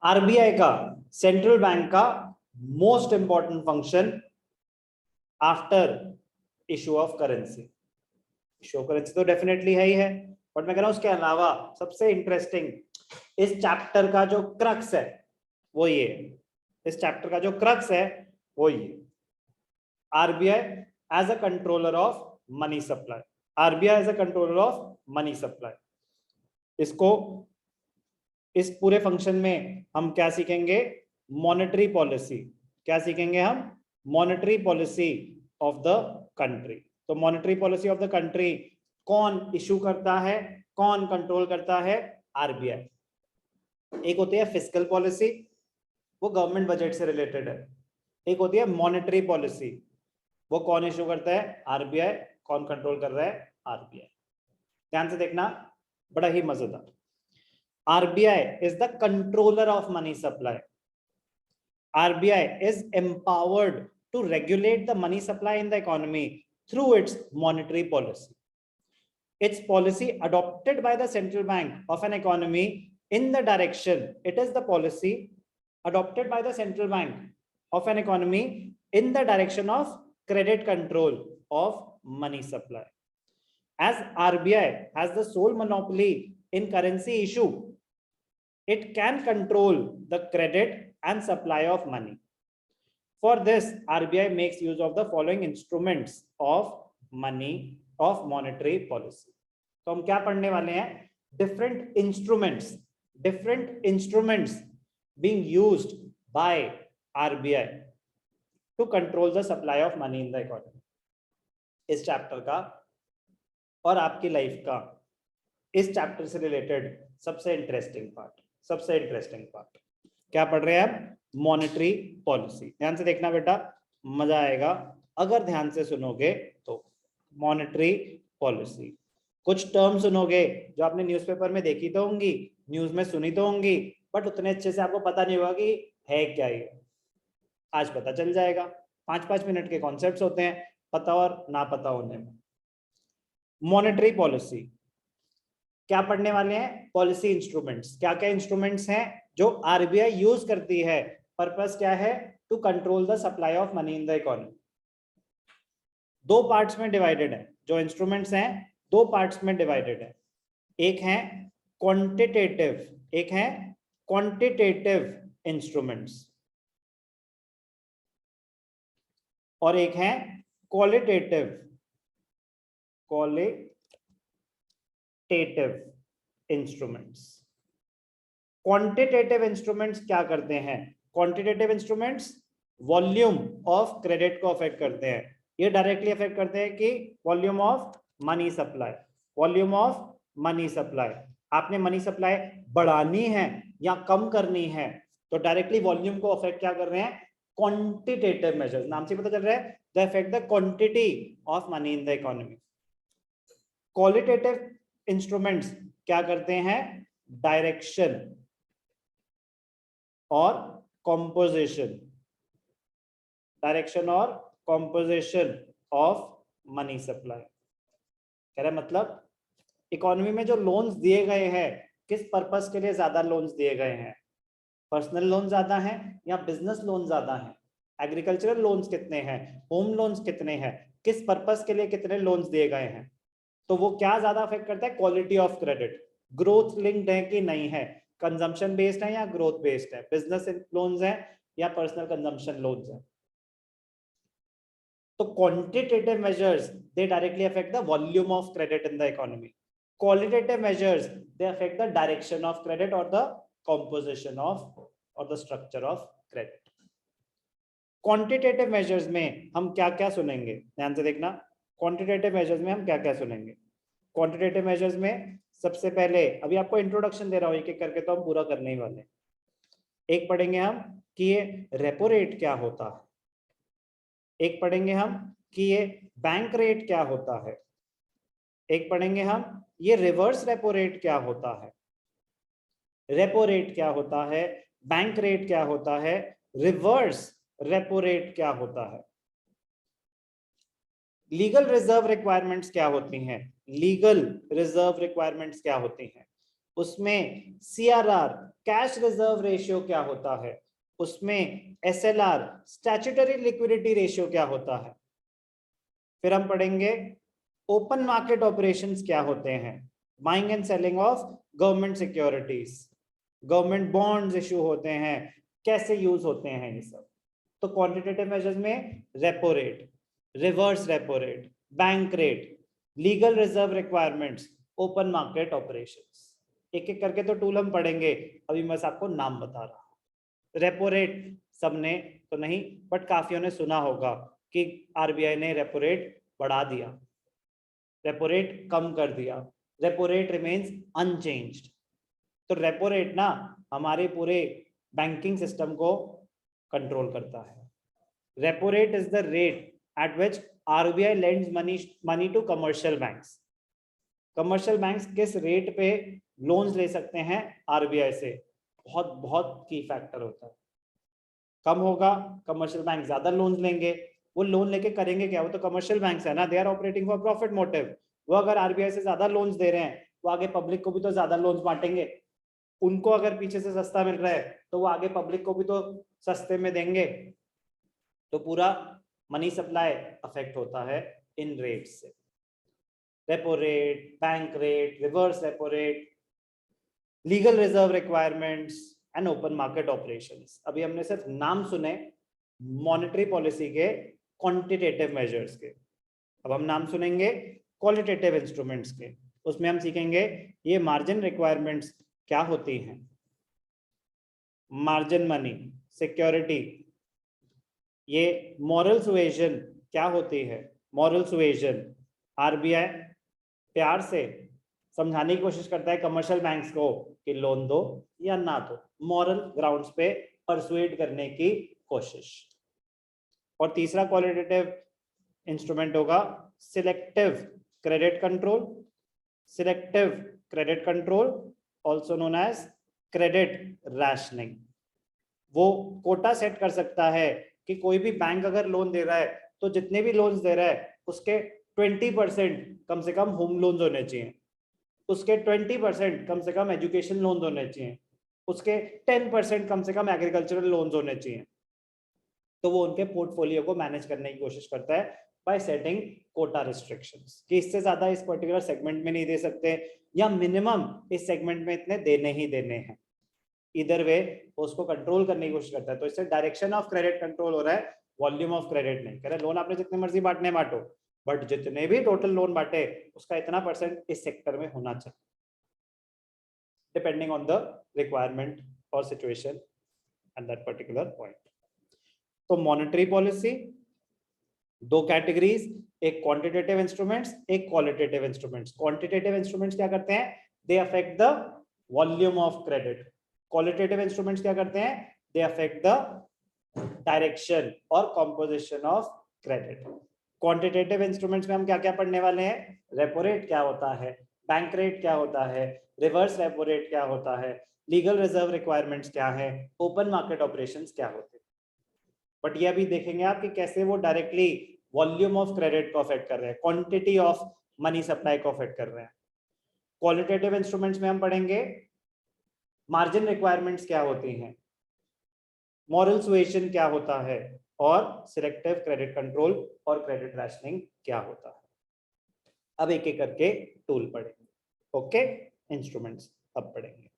RBI का, central bank का most important function after issue of currency. Issue of currency तो definitely है ही है, बट मैं कह रहा हूं उसके अलावा सबसे इंटरेस्टिंग इस चैप्टर का जो क्रक्स है वो ये है। इस चैप्टर का जो क्रक्स है वो ये, RBI as a controller of money supply. RBI as a controller of money supply, इसको इस पूरे फंक्शन में हम क्या सीखेंगे? Monetary policy. क्या सीखेंगे हम? Monetary policy of the country. तो monetary policy of the country कौन इशू करता है, कौन कंट्रोल करता है? आरबीआई। एक होती है फिस्कल पॉलिसी, वो गवर्नमेंट बजट से रिलेटेड है। एक होती है मॉनेटरी पॉलिसी, वो कौन इशू करता है? आरबीआई। कौन कंट्रोल कर रहा है? आरबीआई। ध्यान से देखना, बड़ा ही मजेदार। RBI is the controller of money supply. RBI is empowered to regulate the money supply in the economy through its monetary policy. Its policy adopted by the central bank of an economy in the direction, it is the policy adopted by the central bank of an economy in the direction of credit control of money supply. As RBI has the sole monopoly in currency issue, it can control the credit and supply of money. For this, RBI makes use of the following instruments of money of monetary policy. तो हम क्या पढ़ने वाले हैं? different instruments being used by RBI to control the supply of money in the economy. इस chapter का और आपकी लाइफ का इस चैप्टर से रिलेटेड सबसे इंटरेस्टिंग पार्ट क्या पढ़ रहे हैं आप? Monetary policy. ध्यान से देखना बेटा, मजा आएगा अगर ध्यान से सुनोगे तो। मॉनेटरी पॉलिसी, कुछ टर्म सुनोगे जो आपने न्यूज़पेपर में देखी तो होंगी, न्यूज में सुनी तो होंगी, बट उतने अच्छे से आपको पता नहीं होगा कि है क्या ये। आज पता चल जाएगा। 5-5 मिनट के कॉन्सेप्ट्स होते हैं पता और ना पता होने में। मॉनेटरी पॉलिसी क्या पढ़ने वाले हैं? Policy instruments. क्या क्या इंस्ट्रूमेंट्स हैं जो आरबीआई यूज करती है? पर्पस क्या है? To control the supply of money in the economy. दो पार्ट्स में डिवाइडेड है जो इंस्ट्रूमेंट्स हैं, दो पार्ट्स में डिवाइडेड है। एक है क्वांटिटेटिव, एक है क्वांटिटेटिव इंस्ट्रूमेंट्स, और एक है क्वालिटेटिव इंस्ट्रूमेंट्स। क्वांटिटेटिव इंस्ट्रूमेंट्स क्या करते हैं? Quantitative instruments volume of credit को अफेक्ट करते हैं। ये डायरेक्टली अफेक्ट करते हैं कि volume of money supply. Volume of money supply, आपने मनी सप्लाई बढ़ानी है या कम करनी है तो डायरेक्टली वॉल्यूम को अफेक्ट क्या कर रहे हैं? Quantitative measures. नाम से पता चल रहा है, दे affect the quantity of money in the economy. Qualitative instruments क्या करते हैं? डायरेक्शन और कॉम्पोजिशन, डायरेक्शन और कॉम्पोजिशन ऑफ मनी सप्लाई। कह रहे मतलब इकोनॉमी में जो लोन्स दिए गए हैं, किस पर्पस के लिए ज्यादा लोन्स दिए गए हैं? पर्सनल लोन ज्यादा हैं या बिजनेस लोन ज्यादा हैं? एग्रीकल्चरल लोन्स कितने हैं? होम लोन्स कितने हैं? किस पर्पस के लिए कितने लोन्स दिए गए हैं? तो वो क्या ज्यादा अफेक्ट करता है? Quality of credit. Growth linked है कि नहीं है? कंजम्पशन बेस्ड है या ग्रोथ बेस्ड है? बिजनेस लोन्स है या पर्सनल कंजम्पशन लोन्स है? तो quantitative measures they directly affect the volume of credit in the economy. Qualitative measures they affect the direction of credit और the composition of or the structure of credit. Quantitative measures में हम क्या क्या सुनेंगे? ध्यान से देखना, क्वांटिटेटिव मेजर्स में हम क्या क्या सुनेंगे? क्वांटिटेटिव मेजर्स में सबसे पहले, अभी आपको इंट्रोडक्शन दे रहा हूं एक एक करके, तो हम पूरा करने ही वाले। एक पढ़ेंगे हम कि ये रेपो रेट क्या होता है, एक पढ़ेंगे हम कि ये बैंक रेट क्या होता है, एक पढ़ेंगे हम ये रिवर्स रेपो रेट क्या होता है। रेपो रेट क्या होता है, बैंक रेट क्या होता है, रिवर्स रेपो रेट क्या होता है, लीगल रिजर्व रिक्वायरमेंट्स क्या होती हैं, लीगल रिजर्व रिक्वायरमेंट्स क्या होती हैं, उसमें सीआरआर कैश रिजर्व रेशियो क्या होता है, उसमें एसएलआर स्टैट्यूटरी लिक्विडिटी रेशियो क्या होता है। फिर हम पढ़ेंगे ओपन मार्केट ऑपरेशंस क्या होते हैं, buying and selling of government securities, government bonds issue होते हैं, कैसे यूज होते हैं ये सब। तो क्वांटिटेटिव मेजर्स में repo rate, reverse repo rate, bank rate, legal reserve requirements, open market operations, एक एक करके तो टूल हम पढ़ेंगे, अभी मैं आपको नाम बता रहा हूं। रेपो रेट सबने तो नहीं बट काफियों ने सुना होगा कि आरबीआई ने रेपो रेट बढ़ा दिया, रेपो रेट कम कर दिया, रेपो रेट रिमेन्स अनचेंज्ड। तो रेपो रेट ना हमारे पूरे बैंकिंग सिस्टम को कंट्रोल करता है। Repo rate is the rate at which RBI lends money to commercial banks. Commercial banks किस रेट पे लोन्स ले सकते हैं आरबीआई से, बहुत बहुत की फैक्टर होता है। कम होगा, कमर्शियल बैंक ज्यादा लोन्स लेंगे, वो लोन लेके करेंगे क्या, वो तो कमर्शियल बैंक्स है ना, they are operating for profit motive. वो अगर आरबीआई से ज्यादा लोन्स दे रहे हैं, वो आगे पब्लिक को भी तो ज्यादा लोन्स बांटेंगे। उनको अगर पीछे से सस्ता मिल रहा है तो वो आगे पब्लिक को भी तो सस्ते में देंगे। तो पूरा मनी सप्लाई अफेक्ट होता है इन रेट से। Repo rate, bank rate, reverse repo rate, legal reserve requirements and open market operations. अभी हमने सिर्फ नाम सुने मॉनेटरी पॉलिसी के क्वांटिटेटिव मेजर्स के, अब हम नाम सुनेंगे क्वालिटेटिव इंस्ट्रूमेंट्स के। उसमें हम सीखेंगे ये मार्जिन रिक्वायरमेंट्स क्या होती हैं, मार्जिन मनी, सिक्योरिटी, ये मॉरल सुएजन क्या होती है। मॉरल सुएजन आरबीआई प्यार से समझाने की कोशिश करता है कमर्शियल बैंक्स को कि लोन दो या ना दो, मॉरल ग्राउंड्स पे परसुएड करने की कोशिश। और तीसरा क्वालिटेटिव इंस्ट्रूमेंट होगा selective credit control. Selective credit control also known as credit rationing. वो कोटा सेट कर सकता है कि कोई भी बैंक अगर लोन दे रहा है तो जितने भी लोन्स दे रहा है उसके 20% कम से कम होम लोन्स होने चाहिए, उसके 20% कम से कम एजुकेशन लोन्स होने चाहिए, उसके 10% कम से कम एग्रीकल्चरल लोन्स होने चाहिए। तो वो उनके पोर्टफोलियो को मैनेज करने की कोशिश करता है बाय सेटिंग कोटा रिस्ट्रिक्शंस कि इससे ज्यादा इस पर्टिकुलर सेगमेंट में नहीं दे सकते या मिनिमम इस सेगमेंट में इतने देने ही देने हैं। इधर वे उसको कंट्रोल करने की कोशिश करता है। तो इससे डायरेक्शन ऑफ क्रेडिट कंट्रोल हो रहा है, वॉल्यूम ऑफ क्रेडिट नहीं। कह रहे लोन आपने जितने मर्जी बांटने बांटो, बट जितने भी टोटल लोन बांटे उसका इतना परसेंट इस सेक्टर में होना चाहिए, डिपेंडिंग ऑन द रिक्वायरमेंट और situation at that particular point. तो मॉनेटरी पॉलिसी दो कैटेगरीज, एक क्वांटिटेटिव इंस्ट्रूमेंट्स, एक क्वालिटेटिव इंस्ट्रूमेंट्स। क्वांटिटेटिव इंस्ट्रूमेंट्स क्या करते हैं, दे affect the volume of credit. Qualitative instruments क्या करते हैं, दे अफेक्ट द डायरेक्शन और composition of credit. Quantitative instruments में हम क्या क्या पढ़ने वाले हैं, रेपो रेट क्या होता है, बैंक रेट क्या होता है, रिवर्स रेपो रेट क्या होता है, लीगल रिजर्व रिक्वायरमेंट्स क्या है, ओपन मार्केट ऑपरेशंस क्या होते हैं। बट ये भी देखेंगे आप कि कैसे वो डायरेक्टली वॉल्यूम ऑफ क्रेडिट को अफेक्ट कर रहे हैं, क्वांटिटी ऑफ मनी सप्लाई को अफेक्ट कर रहे हैं। क्वालिटेटिव इंस्ट्रूमेंट्स में हम पढ़ेंगे मार्जिन रिक्वायरमेंट्स क्या होती हैं, मॉरल सुएशन क्या होता है, और सिलेक्टिव क्रेडिट कंट्रोल और क्रेडिट रैशनिंग क्या होता है। अब एक एक करके टूल पढ़ेंगे। ओके, इंस्ट्रूमेंट्स अब पढ़ेंगे।